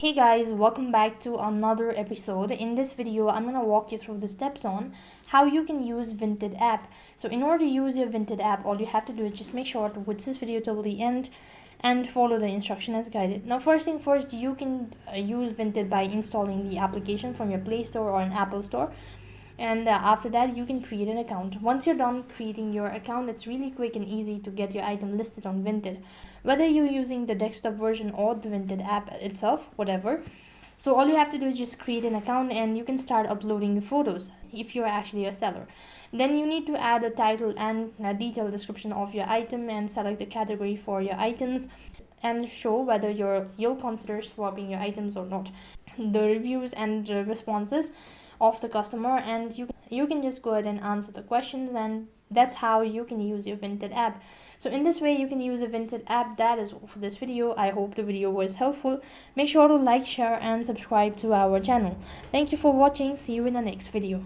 Hey guys, welcome back to another episode. In this video, I'm gonna walk you through the steps on how you can use Vinted app. So in order to use your Vinted app, all you have to do is just make sure to watch this video till the end and follow the instruction as guided. Now first thing first, you can use Vinted by installing the application from your Play Store or an Apple Store, and after that you can create an account. Once you're done creating your account, it's really quick and easy to get your item listed on Vinted, whether you're using the desktop version or the Vinted app itself, whatever. So all you have to do is just create an account and you can start uploading your photos if you're actually a seller. Then you need to add a title and a detailed description of your item and select the category for your items and show whether you'll consider swapping your items or not, the reviews and responses of the customer, and you can just go ahead and answer the questions, and that's how you can use your Vinted app. So in this way you can use a Vinted app. That is all for this video. I hope the video was helpful. Make sure to like, share and subscribe to our channel. Thank you for watching. See you in the next video.